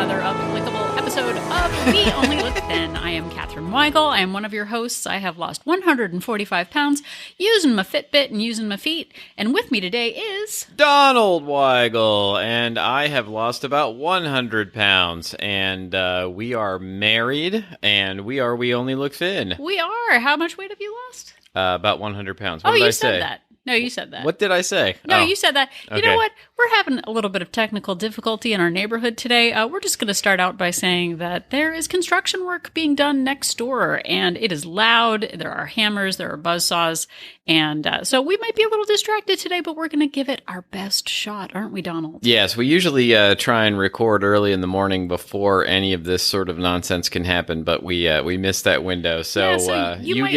another applicable episode of We Only Look Thin. I am Katherine Weigel. I am one of your hosts. I have lost 145 pounds using my Fitbit and using my feet. And with me today is... Donald Weigel. And I have lost about 100 pounds. And we are married. And we Only Look Thin. We are. How much weight have you lost? About 100 pounds. What did I you say? said that. No, you said that. What did I say? No, you said that. You Okay. know what? We're having a little bit of technical difficulty in our neighborhood today. We're just going to start out by saying that there is construction work being done next door, and it is loud. There are hammers, there are buzzsaws, and so we might be a little distracted today, but we're going to give it our best shot, aren't we, Donald? Yes, we usually try and record early in the morning before any of this sort of nonsense can happen, but we missed that window. So, you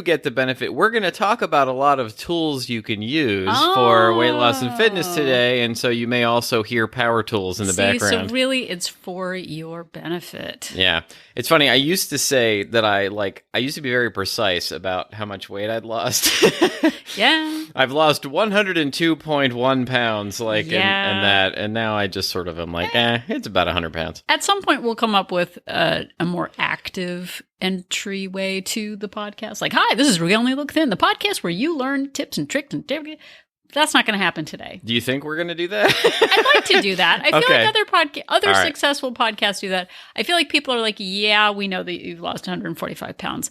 get the benefit. We're going to talk about a lot of tools you can use for weight loss and fitness today, and so you may also hear power tools in the background. So really, it's for your benefit. Yeah. It's funny, I used to say that I used to be very precise about how much weight I'd lost. Yeah. I've lost 102.1 pounds, and now I just sort of am like, it's about 100 pounds. At some point, we'll come up with a more active entryway to the podcast. Like, hi, this is We Only Look Thin, the podcast where you learn tips and tricks and that's not going to happen today. Do you think we're going to do that? I'd like to do that. I feel like other right. successful podcasts do that. I feel like people are like, yeah, we know that you've lost 145 pounds.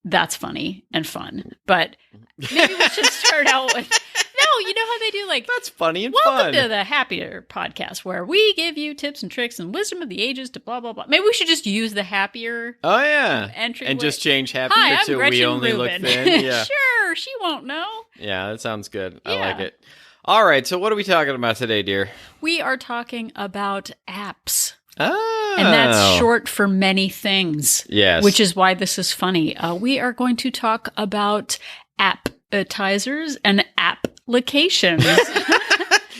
That's funny and fun. But maybe we should start out with... No, you know how they do That's funny and welcome fun. to the Happier podcast, where we give you tips and tricks and wisdom of the ages to blah, blah, blah. Maybe we should just use the Happier entry and just change Happier Hi, I'm to Gretchen We Only Rubin. Look Thin. Yeah. Sure, she won't know. Yeah, that sounds good. Yeah. I like it. All right, so what are we talking about today, dear? We are talking about apps. Oh. And that's short for many things. Yes. Which is why this is funny. We are going to talk about appetizers and applications.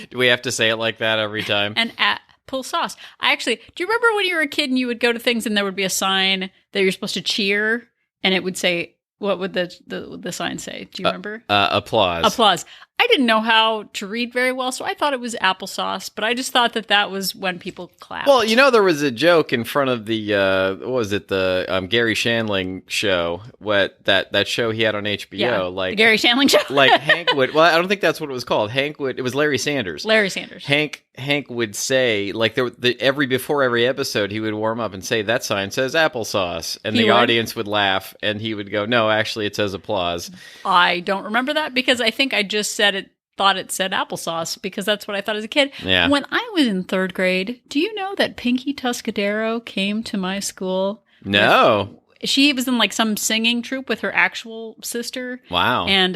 Do we have to say it like that every time? And apple sauce. Do you remember when you were a kid and you would go to things and there would be a sign that you're supposed to cheer and it would say, what would the sign say? Do you remember? Applause. Applause. I didn't know how to read very well, so I thought it was applesauce, but I just thought that was when people clapped. Well, there was a joke in front of the, the Gary Shandling show, that show he had on HBO. The Gary Shandling show. Like Hank would, well, I don't think that's what it was called. It was Larry Sanders. Larry Sanders. Hank would say, like, before every episode, he would warm up and say, that sign says applesauce. And the audience would laugh, and he would go, no, actually, it says applause. I don't remember that because I think I just thought it said applesauce because that's what I thought as a kid. Yeah. When I was in third grade, do you know that Pinky Tuscadero came to my school? No. She was in some singing troupe with her actual sister. Wow. And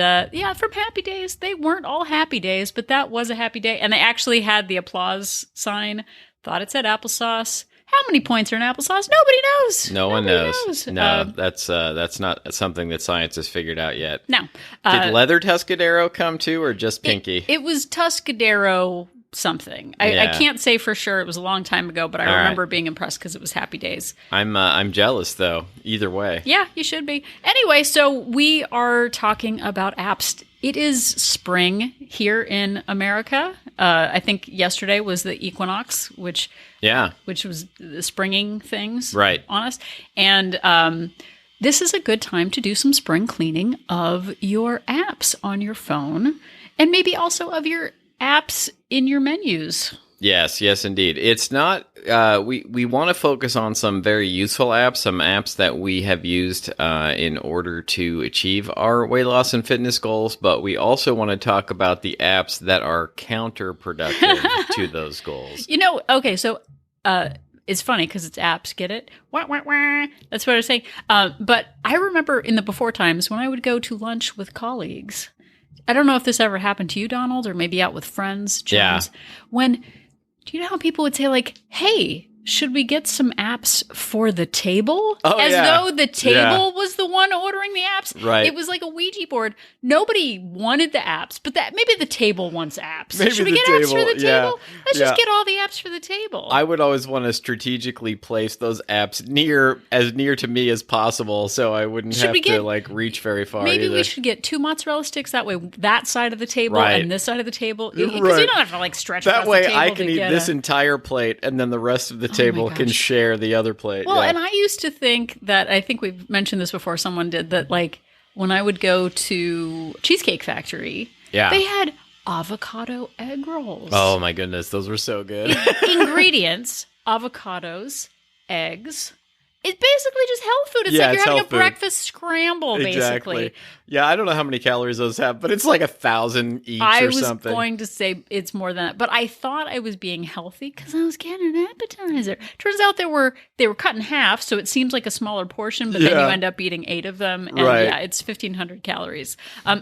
from Happy Days, they weren't all happy days, but that was a happy day. And they actually had the applause sign. Thought it said applesauce. How many points are in applesauce? Nobody knows. No one knows. No, that's not something that science has figured out yet. No. Did Leather Tuscadero come too, or just Pinky? It was Tuscadero something. I can't say for sure. It was a long time ago, but I remember being impressed because it was Happy Days. I'm jealous though. Either way. Yeah, you should be. Anyway, so we are talking about apps. It is spring here in America. I think yesterday was the equinox, which was the springing things on us. And this is a good time to do some spring cleaning of your apps on your phone and maybe also of your apps in your menus. Yes, indeed. It's not, we want to focus on some very useful apps, some apps that we have used in order to achieve our weight loss and fitness goals, but we also want to talk about the apps that are counterproductive to those goals. Okay, so it's funny because it's apps, get it? Wah, wah, wah. That's what I was saying. But I remember in the before times when I would go to lunch with colleagues. I don't know if this ever happened to you, Donald, or maybe out with friends, James. Yeah. Do you know how people would say, like, hey, should we get some apps for the table? As though the table was the one ordering the apps. Right. It was like a Ouija board. Nobody wanted the apps, but maybe the table wants apps. Maybe should we get apps for the table? Let's just get all the apps for the table. I would always want to strategically place those apps as near to me as possible, so I wouldn't have to reach very far. Maybe we should get 2 mozzarella sticks. That way, that side of the table and this side of the table, because you don't have to stretch. That way, the table I can eat this entire plate, and then the rest of the table can share the other plate. Well, and I used to think that, I think we've mentioned this before, someone did, that like when I would go to Cheesecake Factory, they had avocado egg rolls. Oh my goodness, those were so good. Ingredients, avocados, eggs. It's basically just health food. It's like you're having a breakfast scramble, basically. Exactly. Yeah, I don't know how many calories those have, but it's like 1,000 each or something. I was going to say it's more than that, but I thought I was being healthy because I was getting an appetizer. Turns out they were cut in half, so it seems like a smaller portion, but then you end up eating 8 of them, and it's 1,500 calories.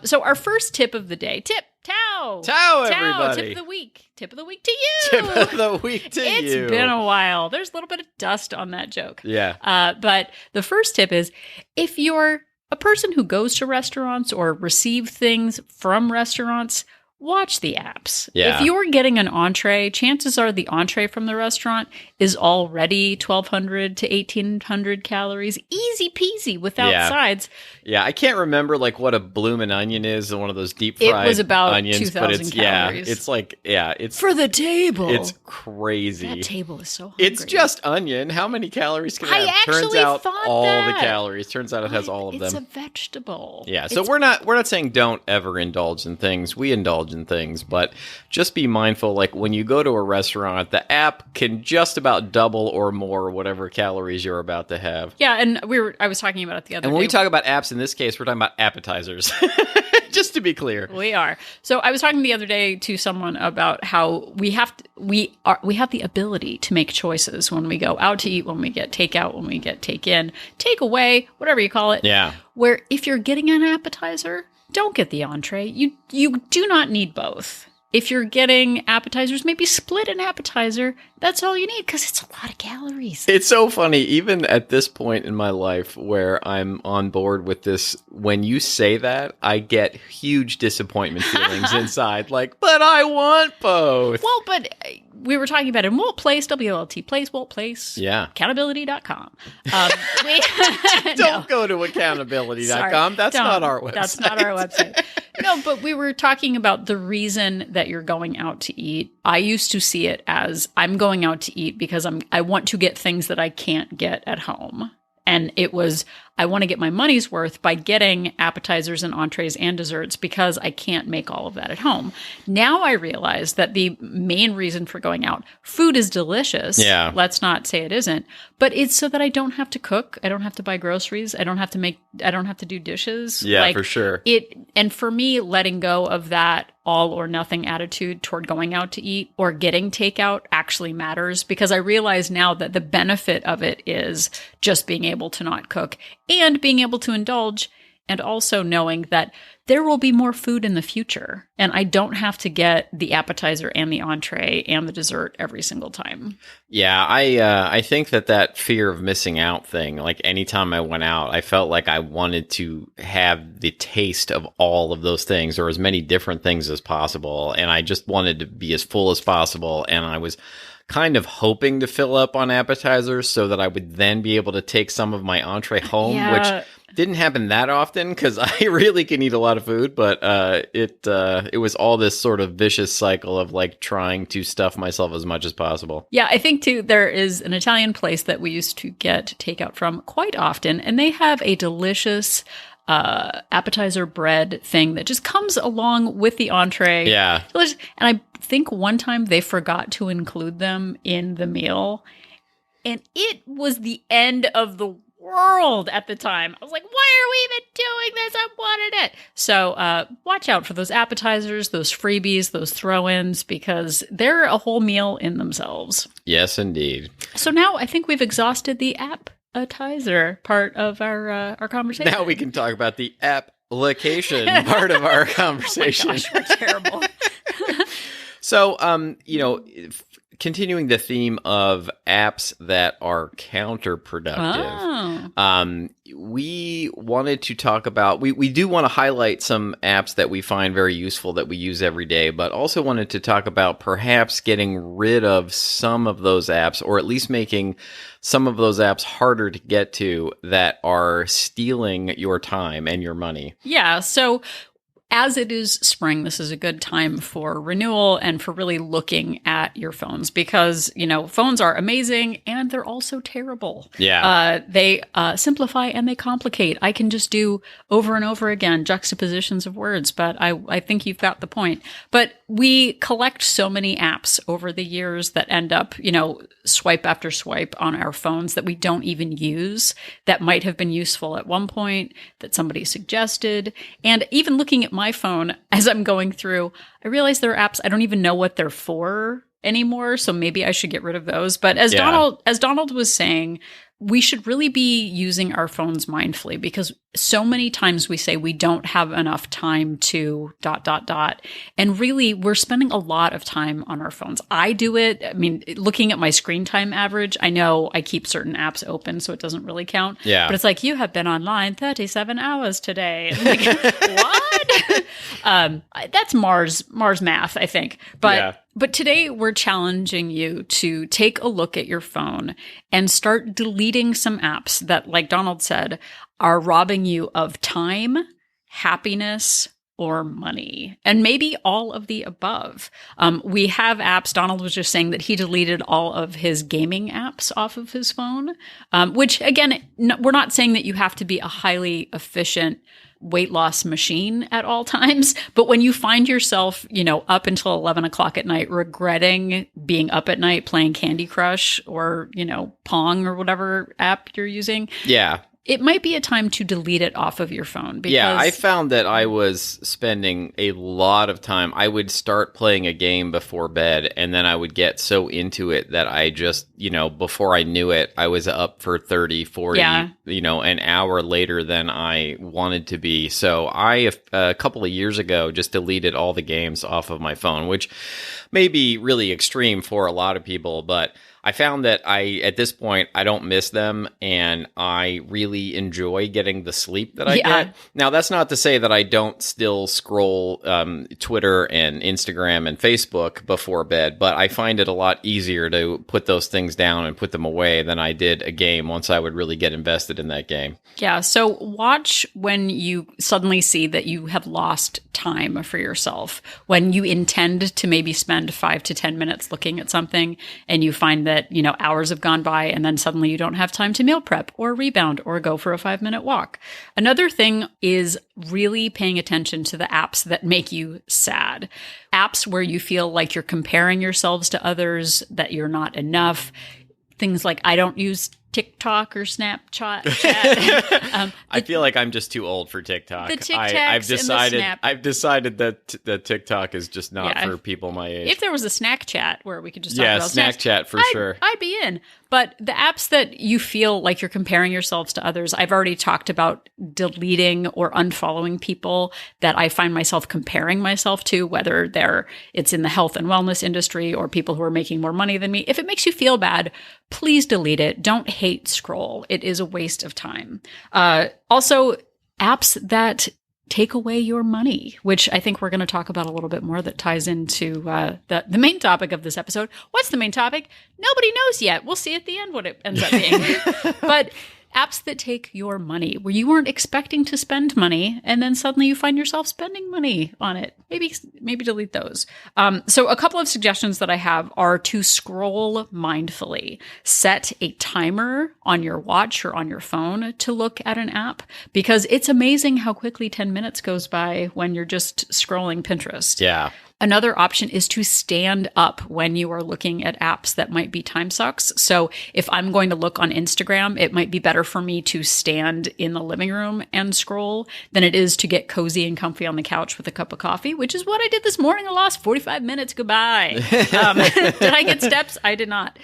So our first tip of the day, Tao, everybody. Tip of the week. Tip of the week to you. Tip of the week to you. It's been a while. There's a little bit of dust on that joke. Yeah. But the first tip is, if you're a person who goes to restaurants or receive things from restaurants, watch the apps. Yeah. If you're getting an entree, chances are the entree from the restaurant is already 1,200 to 1,800 calories. Easy peasy without sides. Yeah, I can't remember like what a bloomin' onion is, one of those deep fried onions. It was about 2,000 calories. Yeah, it's like, it's... For the table. It's crazy. That table is so hungry. It's just onion. How many calories can it have? Turns out all the calories. Turns out it has all of them. It's a vegetable. Yeah, so we're not saying don't ever indulge in things. We indulge in things, but just be mindful, like when you go to a restaurant, the app can just about double or more whatever calories you're about to have. Yeah, and I was talking about it the other day. And when we talk about apps in this case, we're talking about appetizers. Just to be clear. We are. So I was talking the other day to someone about how we have the ability to make choices when we go out to eat, when we get takeout, when we get take-in, take-away, whatever you call it. Yeah. Where if you're getting an appetizer, don't get the entree. You do not need both. If you're getting appetizers, maybe split an appetizer. That's all you need, because it's a lot of calories. It's so funny, even at this point in my life where I'm on board with this, when you say that, I get huge disappointment feelings inside. Like, but I want both. Well, but we were talking about in Walt Place, WLT Place, Walt Place. Yeah. Accountability.com. Don't go to accountability.com. That's not our website. That's not our website. No, but we were talking about the reason that you're going out to eat. I used to see it as, I'm going out to eat because I want to get things that I can't get at home. And it was, I want to get my money's worth by getting appetizers and entrees and desserts because I can't make all of that at home. Now I realize that the main reason for going out, food is delicious. Yeah. Let's not say it isn't. But it's so that I don't have to cook. I don't have to buy groceries. I don't have to do dishes. Yeah, for sure. And for me, letting go of that all or nothing attitude toward going out to eat or getting takeout actually matters, because I realize now that the benefit of it is just being able to not cook and being able to indulge, and also knowing that there will be more food in the future and I don't have to get the appetizer and the entree and the dessert every single time. Yeah, I think that fear of missing out thing, like anytime I went out, I felt like I wanted to have the taste of all of those things or as many different things as possible. And I just wanted to be as full as possible. And I was kind of hoping to fill up on appetizers so that I would then be able to take some of my entree home, which didn't happen that often because I really can eat a lot of food, but it was all this sort of vicious cycle of like trying to stuff myself as much as possible. Yeah, I think too, there is an Italian place that we used to get takeout from quite often, and they have a delicious appetizer bread thing that just comes along with the entree. Yeah. And I think one time they forgot to include them in the meal, and it was the end of the world at the time. I was like, why are we even doing this? I wanted it. So watch out for those appetizers, those freebies, those throw-ins, because they're a whole meal in themselves. Yes, indeed. So now I think we've exhausted the appetizer part of our conversation. Now we can talk about the application part of our conversation. Oh my gosh, we're terrible. So, continuing the theme of apps that are counterproductive, we wanted to talk about, we do want to highlight some apps that we find very useful that we use every day, but also wanted to talk about perhaps getting rid of some of those apps, or at least making some of those apps harder to get to that are stealing your time and your money. Yeah, so as it is spring, this is a good time for renewal and for really looking at your phones because, phones are amazing and they're also terrible. Yeah. They simplify and they complicate. I can just do over and over again juxtapositions of words, but I think you've got the point. But we collect so many apps over the years that end up, swipe after swipe on our phones that we don't even use that might have been useful at one point that somebody suggested. And even looking at my phone as I'm going through, I realize there are apps I don't even know what they're for anymore. So maybe I should get rid of those. But as Donald was saying, we should really be using our phones mindfully because so many times we say we don't have enough time to ... And really, we're spending a lot of time on our phones. I do it. I mean, looking at my screen time average, I know I keep certain apps open, so it doesn't really count. Yeah. But it's like, you have been online 37 hours today. And I'm like, what? That's Mars math, I think. But today we're challenging you to take a look at your phone and start deleting some apps that, like Donald said, are robbing you of time, happiness, or money, and maybe all of the above. We have apps. Donald was just saying that he deleted all of his gaming apps off of his phone, which again, we're not saying that you have to be a highly efficient weight loss machine at all times. But when you find yourself, up until 11 o'clock at night, regretting being up at night playing Candy Crush or, Pong or whatever app you're using. Yeah. It might be a time to delete it off of your phone. Because I found that I was spending a lot of time. I would start playing a game before bed, and then I would get so into it that I just, before I knew it, I was up for 30, 40, an hour later than I wanted to be. So I, a couple of years ago, just deleted all the games off of my phone, which may be really extreme for a lot of people, but I found that at this point, I don't miss them, and I really enjoy getting the sleep that I get. Now, that's not to say that I don't still scroll Twitter and Instagram and Facebook before bed, but I find it a lot easier to put those things down and put them away than I did a game once I would really get invested in that game. Yeah, so watch when you suddenly see that you have lost time for yourself, when you intend to maybe spend 5 to 10 minutes looking at something, and you find that hours have gone by and then suddenly you don't have time to meal prep or rebound or go for a 5-minute walk. Another thing is really paying attention to the apps that make you sad. Apps where you feel like you're comparing yourselves to others, that you're not enough. Things like I don't use TikTok or Snapchat. I feel like I'm just too old for TikTok. The TikToks I've decided that TikTok is just not for people my age. If there was a snack chat where we could just talk about snack chat for sure. I'd be in. But the apps that you feel like you're comparing yourselves to others, I've already talked about deleting or unfollowing people that I find myself comparing myself to, whether it's in the health and wellness industry or people who are making more money than me. If it makes you feel bad, please delete it. Don't hate scroll. It is a waste of time. Also, apps that take away your money, which I think we're going to talk about a little bit more, that ties into the main topic of this episode. What's the main topic? Nobody knows yet. We'll see at the end what it ends up being. But apps that take your money, where you weren't expecting to spend money, and then suddenly you find yourself spending money on it. Maybe delete those. So a couple of suggestions that I have are to scroll mindfully. Set a timer on your watch or on your phone to look at an app, because it's amazing how quickly 10 minutes goes by when you're just scrolling Pinterest. Yeah. Another option is to stand up when you are looking at apps that might be time sucks. So if I'm going to look on Instagram, it might be better for me to stand in the living room and scroll than it is to get cozy and comfy on the couch with a cup of coffee, which is what I did this morning. I lost 45 minutes. Goodbye. Did I get steps? I did not.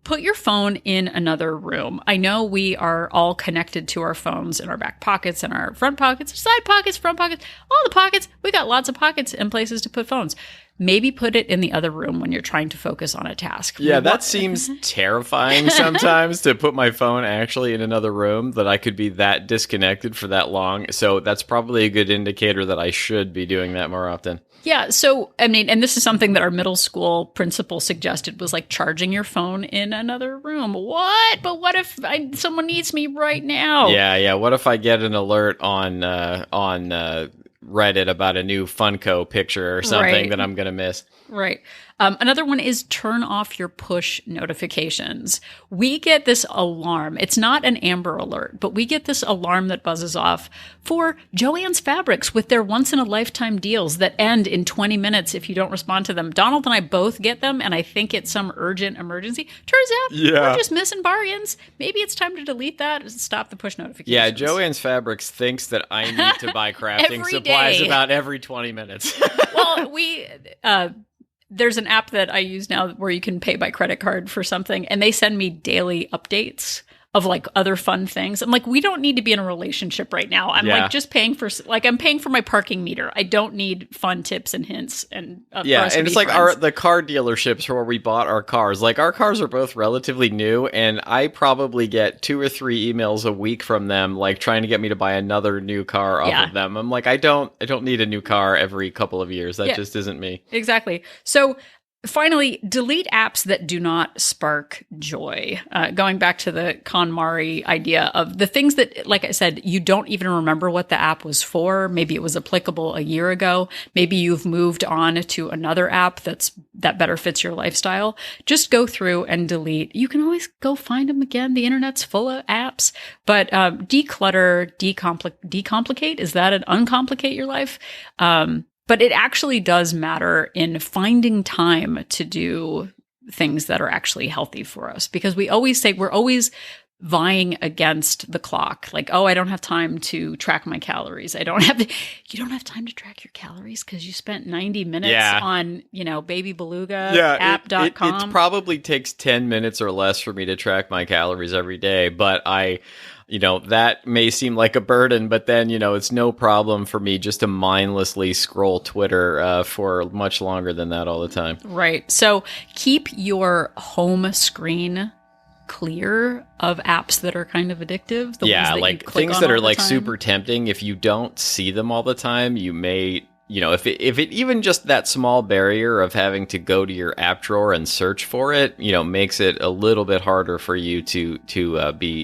Put your phone in another room. I know we are all connected to our phones in our back pockets and our front pockets, side pockets, front pockets, all the pockets. We got lots of pockets and places to put phones. Maybe put it in the other room when you're trying to focus on a task. Yeah, that seems terrifying sometimes, to put my phone actually in another room, that I could be that disconnected for that long. So that's probably a good indicator that I should be doing that more often. Yeah. So, I mean, and this is something that our middle school principal suggested, was like charging your phone in another room. What? But what if someone needs me right now? Yeah. What if I get an alert on Reddit about a new Funko picture or something that I'm going to miss. Right. Another one is turn off your push notifications. We get this alarm. It's not an Amber Alert, but we get this alarm that buzzes off for Joann's Fabrics with their once-in-a-lifetime deals that end in 20 minutes if you don't respond to them. Donald and I both get them, and I think it's some urgent emergency. Turns out we're just missing bargains. Maybe it's time to delete that and stop the push notifications. Yeah, Joann's Fabrics thinks that I need to buy crafting supplies about every 20 minutes. Well, there's an app that I use now where you can pay by credit card for something, and they send me daily updates of like other fun things. I'm like, we don't need to be in a relationship right now. I'm like just paying for, like, I'm paying for my parking meter. I don't need fun tips and hints. And and it's like the car dealerships where we bought our cars. Like, our cars are both relatively new, and I probably get 2 or 3 emails a week from them, like trying to get me to buy another new car off of them. I'm like, I don't need a new car every couple of years. That just isn't me. Exactly. So finally, delete apps that do not spark joy. Going back to the KonMari idea of the things that, like I said, you don't even remember what the app was for. Maybe it was applicable a year ago. Maybe you've moved on to another app that better fits your lifestyle. Just go through and delete. You can always go find them again. The internet's full of apps, but declutter, decomplicate. Is that an uncomplicate your life? But it actually does matter in finding time to do things that are actually healthy for us, because we always say we're always vying against the clock. Like, oh, I don't have time to track my calories. You don't have time to track your calories because you spent 90 minutes on, Baby Beluga, app.com. It probably takes 10 minutes or less for me to track my calories every day, but that may seem like a burden, but then, it's no problem for me just to mindlessly scroll Twitter for much longer than that all the time. Right. So keep your home screen clear of apps that are kind of addictive. Like things that are like super tempting. If you don't see them all the time, you may... if it even just that small barrier of having to go to your app drawer and search for it, makes it a little bit harder for you to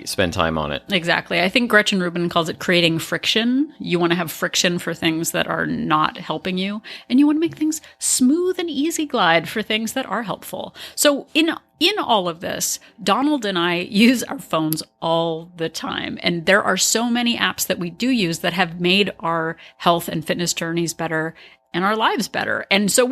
spend time on it. Exactly. I think Gretchen Rubin calls it creating friction. You want to have friction for things that are not helping you, and you want to make things smooth and easy glide for things that are helpful. So in all of this, Donald and I use our phones all the time. And there are so many apps that we do use that have made our health and fitness journeys better and our lives better. And so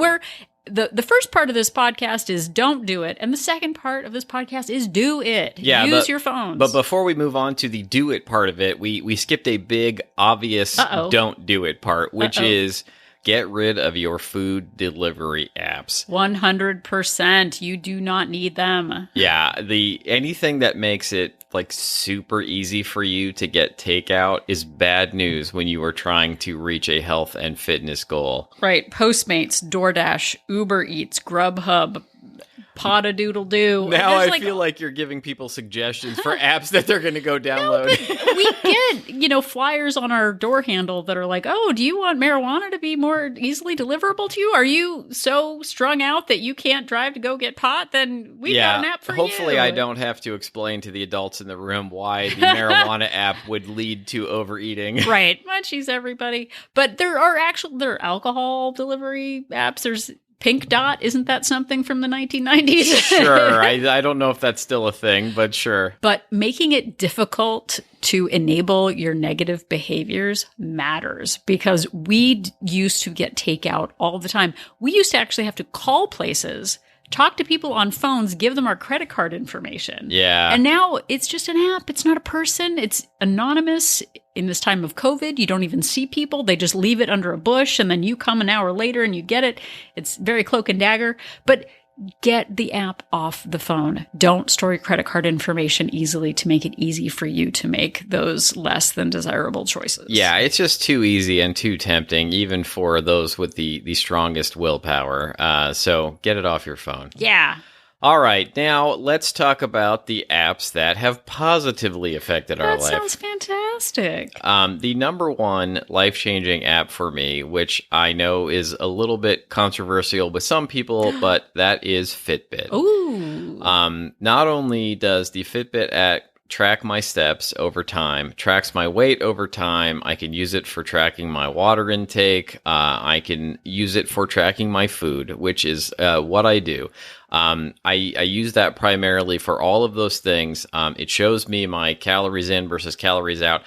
the first part of this podcast is don't do it. And the second part of this podcast is do it. Use your phones. But before we move on to the do it part of it, we skipped a big, obvious don't do it part, which is... get rid of your food delivery apps. 100%. You do not need them. Yeah, anything that makes it like super easy for you to get takeout is bad news when you are trying to reach a health and fitness goal. Right. Postmates, DoorDash, Uber Eats, Grubhub, Pot-a-doodle-doo. Now I feel like you're giving people suggestions for apps that they're going to go download. No, but we get, flyers on our door handle that are like, oh, do you want marijuana to be more easily deliverable to you? Are you so strung out that you can't drive to go get pot? Then we've got an app for you. Hopefully I don't have to explain to the adults in the room why the marijuana app would lead to overeating. Right. Munchies, everybody. But there are alcohol delivery apps. There's Pink Dot, isn't that something from the 1990s? Sure. I don't know if that's still a thing, but sure. But making it difficult to enable your negative behaviors matters, because we used to get takeout all the time. We used to actually have to call places, talk to people on phones, give them our credit card information. Yeah. And now it's just an app. It's not a person. It's anonymous. In this time of COVID, you don't even see people. They just leave it under a bush, and then you come an hour later and you get it. It's very cloak and dagger. But get the app off the phone. Don't store your credit card information easily to make it easy for you to make those less than desirable choices. Yeah, it's just too easy and too tempting, even for those with the strongest willpower. So get it off your phone. Yeah. All right, now let's talk about the apps that have positively affected our life. That sounds fantastic. The number one life-changing app for me, which I know is a little bit controversial with some people, but that is Fitbit. Ooh. Not only does the Fitbit app track my steps over time, tracks my weight over time. I can use it for tracking my water intake. I can use it for tracking my food, which is what I do. I use that primarily for all of those things. It shows me my calories in versus calories out.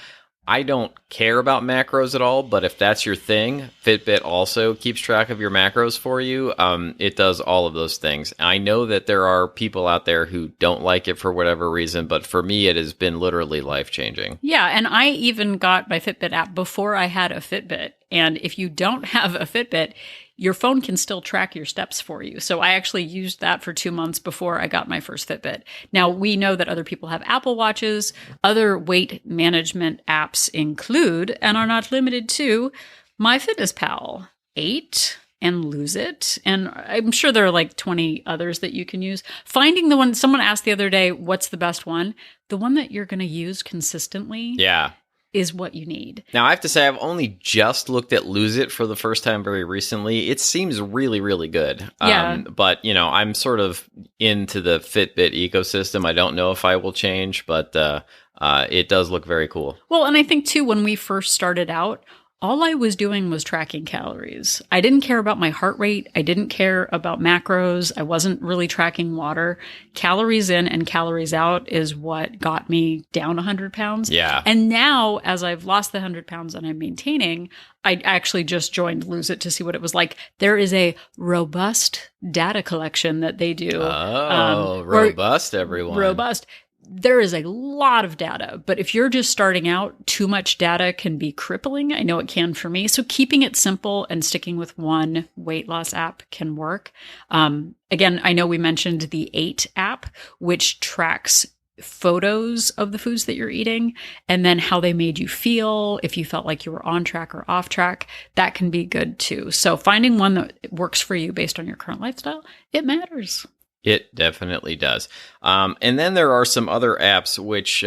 I don't care about macros at all, but if that's your thing, Fitbit also keeps track of your macros for you. It does all of those things. I know that there are people out there who don't like it for whatever reason, but for me, it has been literally life-changing. Yeah, and I even got my Fitbit app before I had a Fitbit. And if you don't have a Fitbit, your phone can still track your steps for you. So I actually used that for 2 months before I got my first Fitbit. Now, we know that other people have Apple Watches. Other weight management apps include, and are not limited to, MyFitnessPal, 8, and Lose It. And I'm sure there are like 20 others that you can use. Finding the one, someone asked the other day, what's the best one? The one that you're going to use consistently. Yeah. Is what you need. Now, I have to say, I've only just looked at Lose It for the first time very recently. It seems really, really good. Yeah. But, I'm sort of into the Fitbit ecosystem. I don't know if I will change, but it does look very cool. Well, and I think, too, when we first started out, all I was doing was tracking calories. I didn't care about my heart rate. I didn't care about macros. I wasn't really tracking water. Calories in and calories out is what got me down 100 pounds. Yeah. And now, as I've lost the 100 pounds and I'm maintaining, I actually just joined Lose It to see what it was like. There is a robust data collection that they do. Oh, robust, everyone. Robust. There is a lot of data, but if you're just starting out, too much data can be crippling. I know it can for me. So keeping it simple and sticking with one weight loss app can work. Again, I know we mentioned the 8 app, which tracks photos of the foods that you're eating and then how they made you feel, if you felt like you were on track or off track. That can be good too. So finding one that works for you based on your current lifestyle, it matters. It definitely does. And then there are some other apps which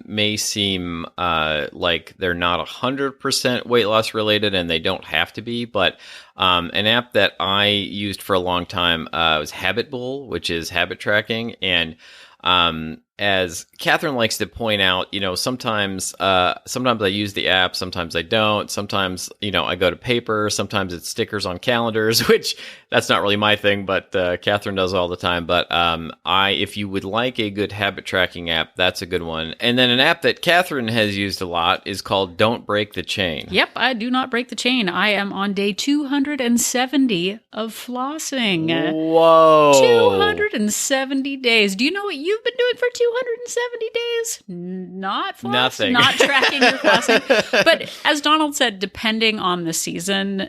may seem like they're not 100% weight loss related, and they don't have to be. But an app that I used for a long time was Habitbull, which is habit tracking. And as Catherine likes to point out, sometimes I use the app, sometimes I don't. Sometimes, I go to paper. Sometimes it's stickers on calendars, which that's not really my thing, but Catherine does all the time. But if you would like a good habit tracking app, that's a good one. And then an app that Catherine has used a lot is called Don't Break the Chain. Yep, I do not break the chain. I am on day 270 of flossing. Whoa. 270 days. Do you know what you've been doing for 270 days? Not floss. Nothing. Not tracking your flossing. But as Donald said, depending on the season,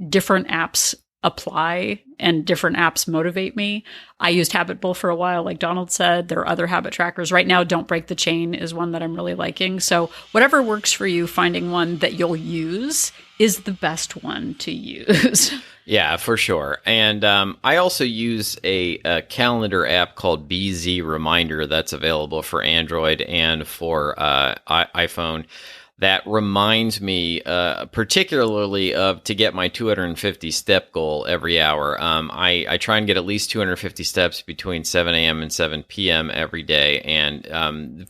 different apps apply and different apps motivate me. I used Habitbull for a while, like Donald said. There are other habit trackers. Right now, Don't Break the Chain is one that I'm really liking. So whatever works for you, finding one that you'll use is the best one to use. Yeah, for sure. And I also use a calendar app called BZ Reminder that's available for Android and for iPhone that reminds me particularly to get my 250 step goal every hour. I try and get at least 250 steps between 7 a.m. and 7 p.m. every day. And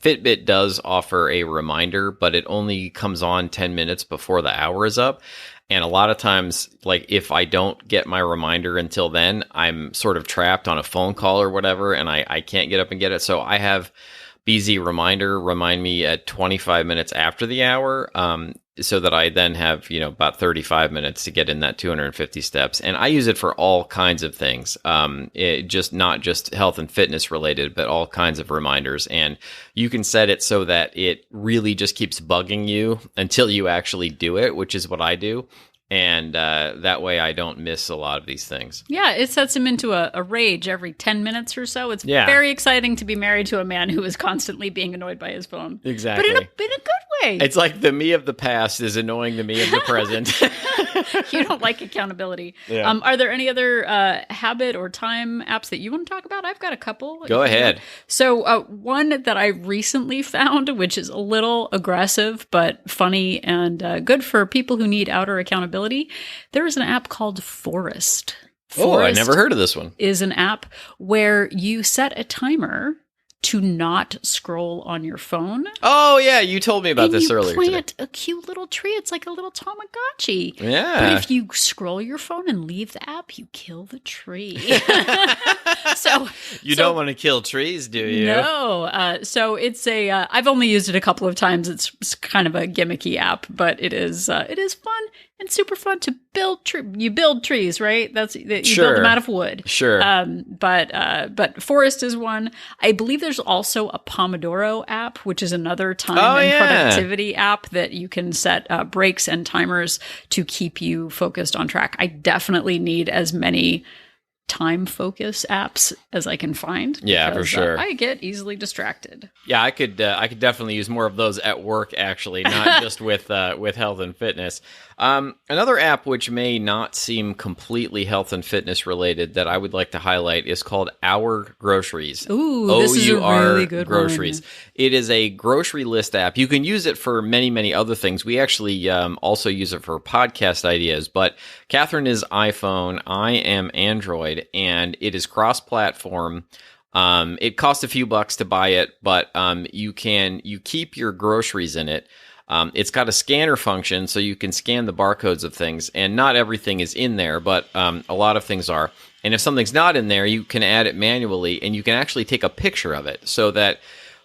Fitbit does offer a reminder, but it only comes on 10 minutes before the hour is up. And a lot of times, like if I don't get my reminder until then, I'm sort of trapped on a phone call or whatever, and I can't get up and get it. So I have BZ Reminder remind me at 25 minutes after the hour, so that I then have, about 35 minutes to get in that 250 steps. And I use it for all kinds of things. Not just health and fitness related, but all kinds of reminders. And you can set it so that it really just keeps bugging you until you actually do it, which is what I do. And that way I don't miss a lot of these things. Yeah, it sets him into a rage every 10 minutes or so. It's very exciting to be married to a man who is constantly being annoyed by his phone. Exactly. But in a good way. It's like the me of the past is annoying the me of the present. You don't like accountability. Yeah. Are there any other habit or time apps that you want to talk about? I've got a couple. Go ahead. So one that I recently found, which is a little aggressive but funny and good for people who need outer accountability. There is an app called Forest. Oh, I never heard of this one. Is an app where you set a timer to not scroll on your phone. Oh, yeah. You told me about this earlier today. You plant a cute little tree. It's like a little Tamagotchi. Yeah. But if you scroll your phone and leave the app, you kill the tree. So you don't want to kill trees, do you? No. So it's I've only used it a couple of times. It's kind of a gimmicky app, but it is fun and super fun to build. You build trees, right? You build them out of wood. Sure. But Forest is one. I believe there's also a Pomodoro app, which is another time and productivity app that you can set breaks and timers to keep you focused on track. I definitely need as many time focus apps as I can find. Yeah, for sure. I get easily distracted. Yeah, I could definitely use more of those at work, actually, not just with health and fitness. Another app which may not seem completely health and fitness related that I would like to highlight is called Our Groceries. Ooh, this is a really good Groceries. one. It is a grocery list app. You can use it for many, many other things. We actually also use it for podcast ideas, but Catherine is iPhone, I am Android, and it is cross-platform. It costs a few bucks to buy it, but you keep your groceries in it. It's got a scanner function, so you can scan the barcodes of things, and not everything is in there, but a lot of things are. And if something's not in there, you can add it manually, and you can actually take a picture of it, so that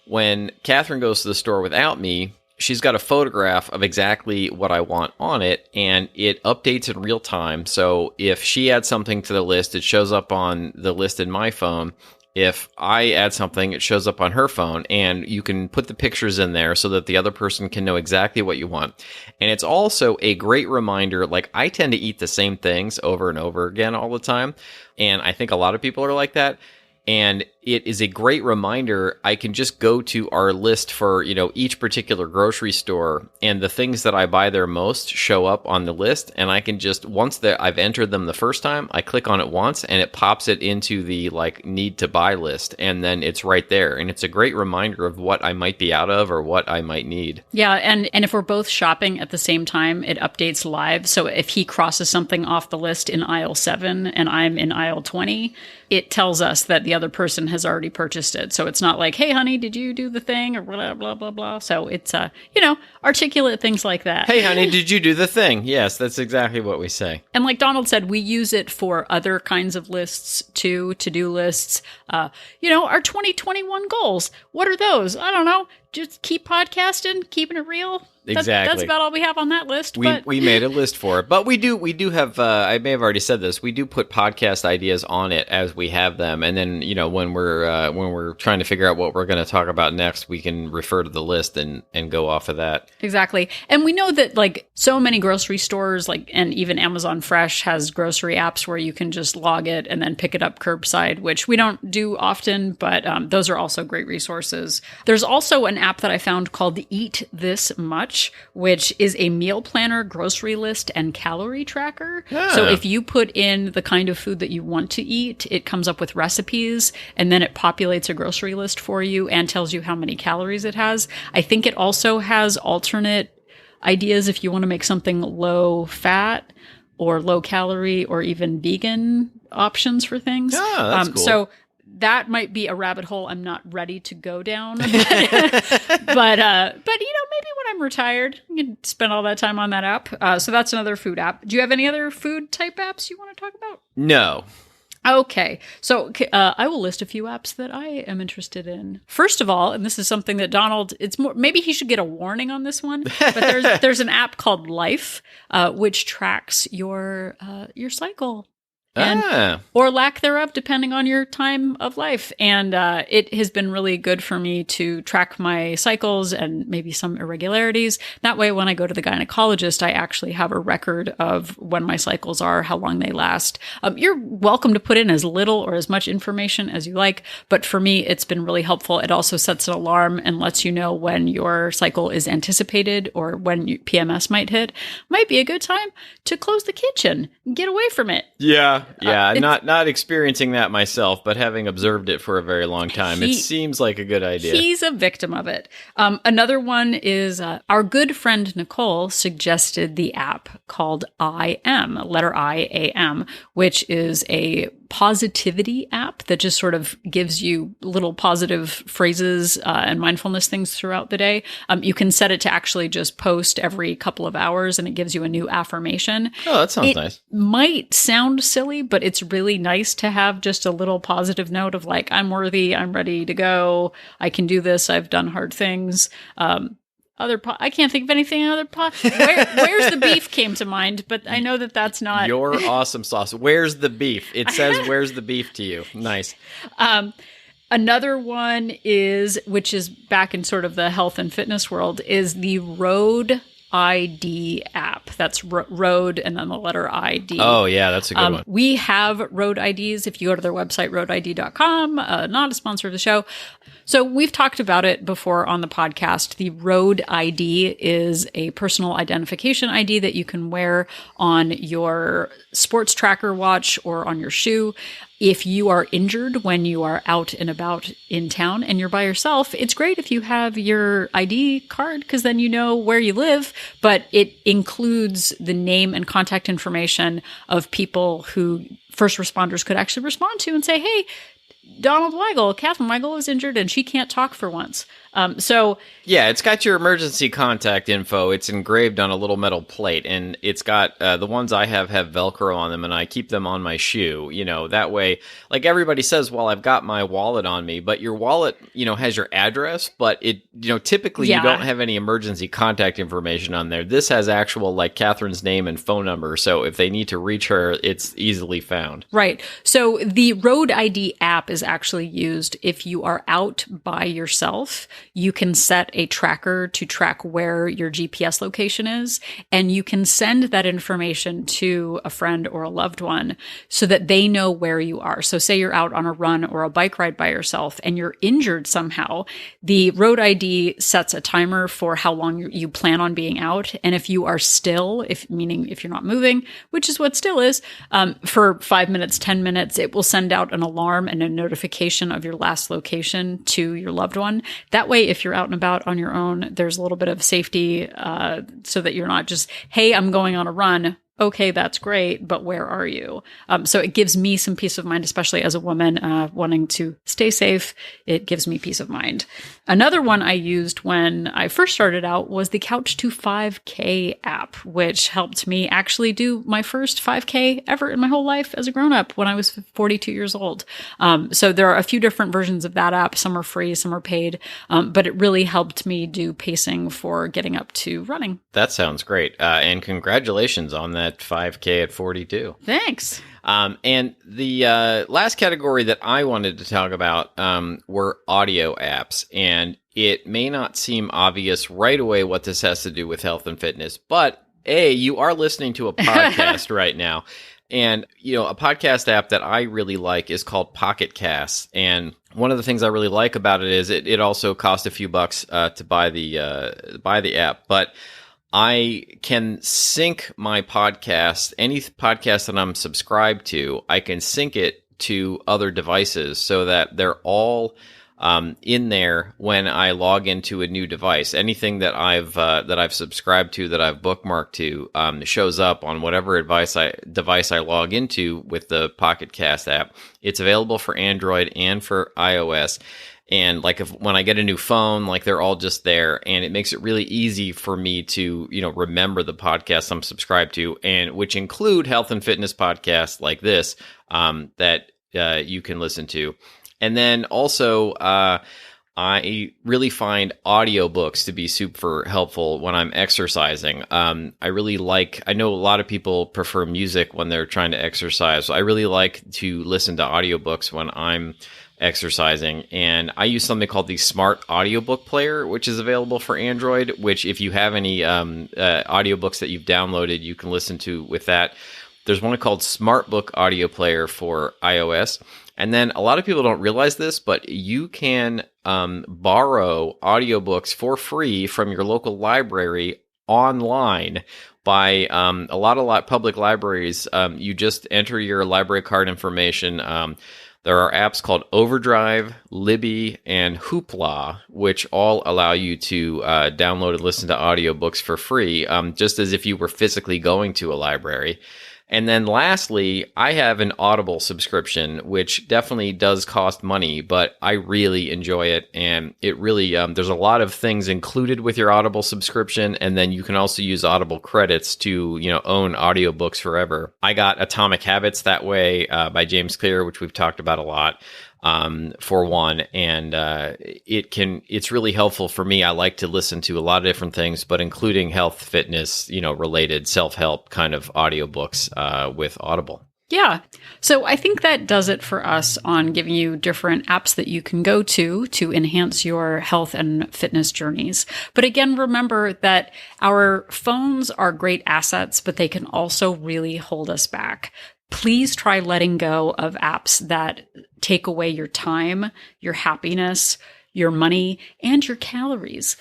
when Catherine goes to the store without me, she's got a photograph of exactly what I want on it, and it updates in real time. So if she adds something to the list, it shows up on the list in my phone. If I add something, it shows up on her phone, and you can put the pictures in there so that the other person can know exactly what you want. And it's also a great reminder. Like, I tend to eat the same things over and over again all the time, and I think a lot of people are like that. And it is a great reminder. I can just go to our list for, each particular grocery store, and the things that I buy there most show up on the list. And I can just, once I've entered them the first time, I click on it once and it pops it into the need to buy list. And then it's right there. And it's a great reminder of what I might be out of or what I might need. Yeah. And if we're both shopping at the same time, it updates live. So if he crosses something off the list in aisle 7 and I'm in aisle 20, it tells us that the other person has already purchased it. So it's not like, hey, honey, did you do the thing? Or blah, blah, blah, blah. So it's, articulate things like that. Hey, honey, did you do the thing? Yes, that's exactly what we say. And like Donald said, we use it for other kinds of lists too, to-do lists. Our 2021 goals. What are those? I don't know. Just keep podcasting, keeping it real. Exactly. That's about all we have on that list. We made a list for it, but we do have. I may have already said this. We do put podcast ideas on it as we have them, and then when we're trying to figure out what we're going to talk about next, we can refer to the list and go off of that. Exactly, and we know that so many grocery stores, and even Amazon Fresh has grocery apps where you can just log it and then pick it up curbside, which we don't do often, but those are also great resources. There's also an app that I found called Eat This Much, which is a meal planner, grocery list, and calorie tracker. Yeah. So if you put in the kind of food that you want to eat, it comes up with recipes, and then it populates a grocery list for you and tells you how many calories it has. I think it also has alternate ideas if you want to make something low fat or low calorie or even vegan options for things. Oh, that's cool. So that might be a rabbit hole I'm not ready to go down. but maybe when I'm retired, I can spend all that time on that app. So that's another food app. Do you have any other food type apps you want to talk about? No. Okay. So I will list a few apps that I am interested in. First of all, and this is something that Donald, maybe he should get a warning on this one, but there's an app called Life, which tracks your cycle. Or lack thereof, depending on your time of life. And it has been really good for me to track my cycles and maybe some irregularities. That way, when I go to the gynecologist, I actually have a record of when my cycles are, how long they last. You're welcome to put in as little or as much information as you like, but for me, it's been really helpful. It also sets an alarm and lets you know when your cycle is anticipated or when PMS might hit. Might be a good time to close the kitchen and get away from it. Yeah. Not experiencing that myself, but having observed it for a very long time, it seems like a good idea. He's a victim of it. Another one is our good friend Nicole suggested the app called I Am, letter I, A-M, which is a positivity app that just sort of gives you little positive phrases and mindfulness things throughout the day. You can set it to actually just post every couple of hours, and it gives you a new affirmation. Oh, that sounds nice. Might sound silly, but it's really nice to have just a little positive note of like, I'm worthy, I'm ready to go, I can do this, I've done hard things. I can't think of anything other Where's the beef came to mind, but I know that that's not your awesome sauce. Where's the beef? It says where's the beef to you. Nice. Another one is, which is back in sort of the health and fitness world, is the Road ID app. That's Road and then the letter ID. Oh, yeah, that's a good one. We have Road IDs. If you go to their website, roadid.com, not a sponsor of the show. So we've talked about it before on the podcast. The Road ID is a personal identification ID that you can wear on your sports tracker watch or on your shoe. If you are injured when you are out and about in town and you're by yourself, it's great if you have your ID card because then you know where you live, but it includes the name and contact information of people who first responders could actually respond to and say, hey, Catherine Weigel is injured and she can't talk for once. Yeah, it's got your emergency contact info. It's engraved on a little metal plate, and it's got the ones I have Velcro on them, and I keep them on my shoe. You know, that way, like everybody says, well, I've got my wallet on me, but your wallet, you know, has your address, but it, you know, typically you don't have any emergency contact information on there. This has actual, like, Catherine's name and phone number, so if they need to reach her, it's easily found. Right. So the Road ID app is actually used if you are out by yourself. You can set a tracker to track where your GPS location is, and you can send that information to a friend or a loved one so that they know where you are. So say you're out on a run or a bike ride by yourself and you're injured somehow, the Road ID sets a timer for how long you plan on being out. And if you are still, meaning if you're not moving, which is what still is, for 5 minutes, 10 minutes, it will send out an alarm and a notification of your last location to your loved one. That way, if you're out and about on your own, there's a little bit of safety so that you're not just, hey, I'm going on a run. Okay, that's great, but where are you? So it gives me some peace of mind, especially as a woman wanting to stay safe. It gives me peace of mind. Another one I used when I first started out was the Couch to 5K app, which helped me actually do my first 5K ever in my whole life as a grown-up when I was 42 years old. So there are a few different versions of that app. Some are free, some are paid, but it really helped me do pacing for getting up to running. That sounds great. And congratulations on that 5K at 42. Thanks. And the last category that I wanted to talk about were audio apps. And it may not seem obvious right away what this has to do with health and fitness, but you are listening to a podcast right now. And, you know, a podcast app that I really like is called Pocket Casts. And one of the things I really like about it is it also costs a few bucks to buy the app. But I can sync my podcast, any podcast that I'm subscribed to, I can sync it to other devices so that they're all in there when I log into a new device. Anything that I've subscribed to, that I've bookmarked to, shows up on whatever device I log into with the Pocket Cast app. It's available for Android and for iOS. And like when I get a new phone, like they're all just there, and it makes it really easy for me to, you know, remember the podcasts I'm subscribed to, and which include health and fitness podcasts like this that you can listen to. And then also, I really find audiobooks to be super helpful when I'm exercising. I know a lot of people prefer music when they're trying to exercise. So I really like to listen to audiobooks when I'm exercising, and I use something called the Smart Audiobook Player, which is available for Android, which if you have any audiobooks that you've downloaded, you can listen to with that. There's one called Smart Book Audio Player for iOS. And then a lot of people don't realize this, but you can borrow audiobooks for free from your local library online by a lot of public libraries. You just enter your library card information. There are apps called Overdrive, Libby, and Hoopla, which all allow you to download and listen to audiobooks for free, just as if you were physically going to a library. And then lastly, I have an Audible subscription, which definitely does cost money, but I really enjoy it. And it really, there's a lot of things included with your Audible subscription. And then you can also use Audible credits to, own audiobooks forever. I got Atomic Habits that way by James Clear, which we've talked about a lot. For one, and it's really helpful for me. I like to listen to a lot of different things, but including health, fitness, related self-help kind of audiobooks with Audible. Yeah. So I think that does it for us on giving you different apps that you can go to enhance your health and fitness journeys. But again, remember that our phones are great assets, but they can also really hold us back. Please try letting go of apps that take away your time, your happiness, your money, and your calories.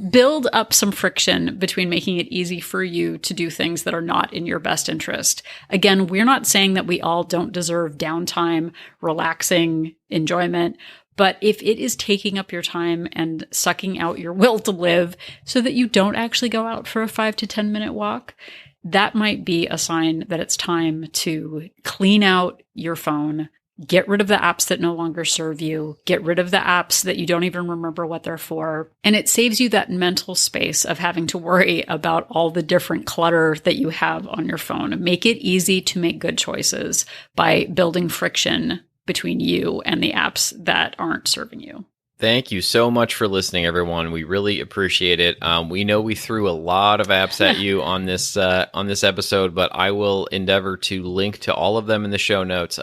Build up some friction between making it easy for you to do things that are not in your best interest. Again, we're not saying that we all don't deserve downtime, relaxing enjoyment, but if it is taking up your time and sucking out your will to live so that you don't actually go out for a 5 to 10 minute walk, that might be a sign that it's time to clean out your phone, get rid of the apps that no longer serve you, get rid of the apps that you don't even remember what they're for. And it saves you that mental space of having to worry about all the different clutter that you have on your phone. Make it easy to make good choices by building friction between you and the apps that aren't serving you. Thank you so much for listening, everyone. We really appreciate it. We know we threw a lot of apps at you on this episode, but I will endeavor to link to all of them in the show notes.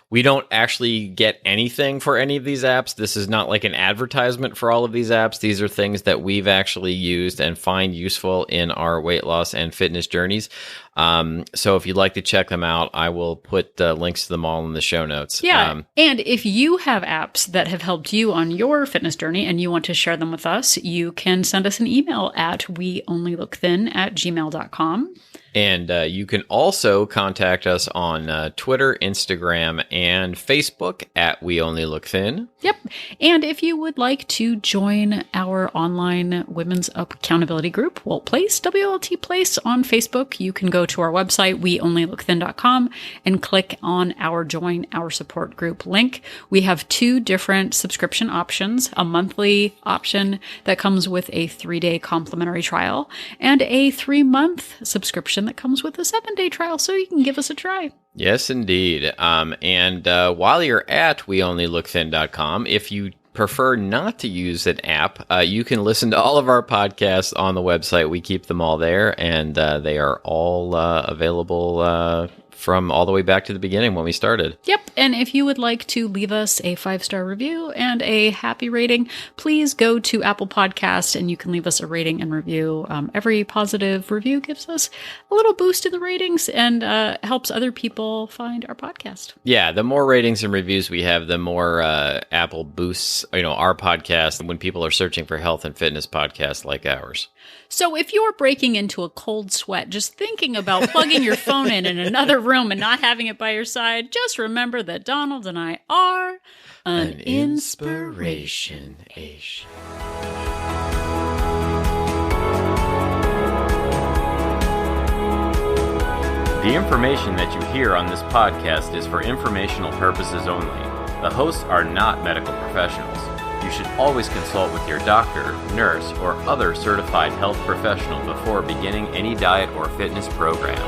We don't actually get anything for any of these apps. This is not like an advertisement for all of these apps. These are things that we've actually used and find useful in our weight loss and fitness journeys. So if you'd like to check them out, I will put links to them all in the show notes. Yeah. And if you have apps that have helped you on your fitness journey and you want to share them with us, you can send us an email at weonlylookthin@gmail.com. And you can also contact us on Twitter, Instagram, and Facebook at We Only Look Thin. Yep. And if you would like to join our online women's accountability group, Walt Place, WLT Place on Facebook, you can go to our website, weonlylookthin.com, and click on our Join Our Support Group link. We have 2 different subscription options, a monthly option that comes with a 3-day complimentary trial, and a 3-month subscription that comes with a 7-day trial, so you can give us a try. Yes, indeed. And while you're at weonlylookthin.com, if you prefer not to use an app, you can listen to all of our podcasts on the website. We keep them all there, and they are all available from all the way back to the beginning when we started. Yep. And if you would like to leave us a 5-star review and a happy rating, please go to Apple Podcasts and you can leave us a rating and review. Every positive review gives us a little boost in the ratings and helps other people find our podcast. Yeah. The more ratings and reviews we have, the more Apple boosts, our podcast when people are searching for health and fitness podcasts like ours. So if you're breaking into a cold sweat just thinking about plugging your phone in another room and not having it by your side, just remember that Donald and I are an inspiration. The information that you hear on this podcast is for informational purposes only. The hosts are not medical professionals. You should always consult with your doctor, nurse, or other certified health professional before beginning any diet or fitness program.